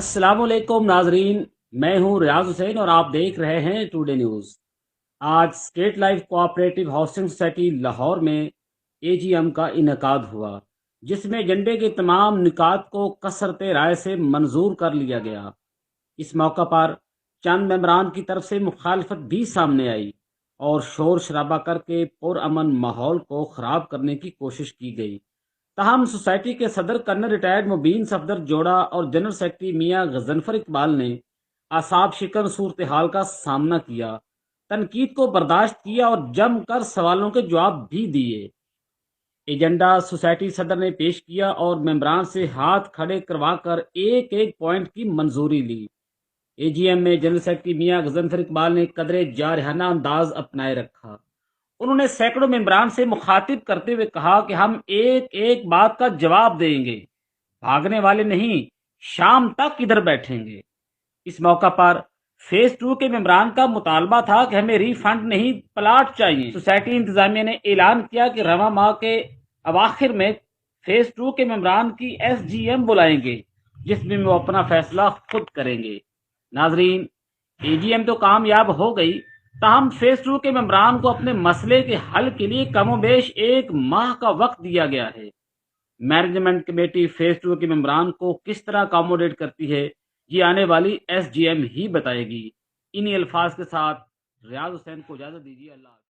अस्सलाम वालेकुम नाजरीन। मैं हूं रियाज हुसैन और आप देख रहे हैं टुडे न्यूज़। आज state life cooperative housing society Lahore में एजीएम का इनेकाद हुआ, जिसमें एजेंडे के तमाम निकात को कसरत राय से मंजूर कर लिया गया। इस मौका पर चंद मेंबरान की तरफ से मुखालफत भी सामने आई और शोर शराबा करके पुरअमन माहौल को खराब करने की कोशिश की गई। ताहम सोसाइटी के सदर कर्नल रिटायर्ड मुबीन सफदर जोड़ा और जनरल सेक्रेटरी मियां गजनफर इकबाल ने आसाब शिकन सूरत हाल का सामना किया, तनकीद को बर्दाश्त किया और जमकर सवालों के जवाब भी दिए। एजेंडा सोसाइटी सदर ने पेश किया और मेंबरान से हाथ खड़े करवाकर एक एक पॉइंट की मंजूरी ली। एजीएम में जनरल सेक्रेटरी मियां गजनफर इकबाल ने कदरे जारहाना अंदाज अपनाए रखा। उन्होंने सैकड़ों मेंबरान से मुखातिब करते हुए कहा कि हम एक एक बात का जवाब देंगे, भागने वाले नहीं, शाम तक इधर बैठेंगे। इस मौका पर फेज टू के मेंबरान का मुतालबा था कि हमें रिफंड नहीं, प्लाट चाहिए। सोसाइटी इंतजामिया ने ऐलान किया कि रवा माह के अवाखिर में फेज टू के मेंबरान की एसजीएम बुलाएंगे, जिसमें वो अपना फैसला खुद करेंगे। नाजरीन, एजीएम तो कामयाब हो गई, ताहम फेज टू के मेंबरान को अपने मसले के हल के लिए कमोबेश एक माह का वक्त दिया गया है। मैनेजमेंट कमेटी फेज टू के मेंबरान को किस तरह अकोमोडेट करती है, ये आने वाली एसजीएम ही बताएगी। इन्हीं अल्फाज के साथ रियाज हुसैन को इजाजत दीजिए। अल्लाह।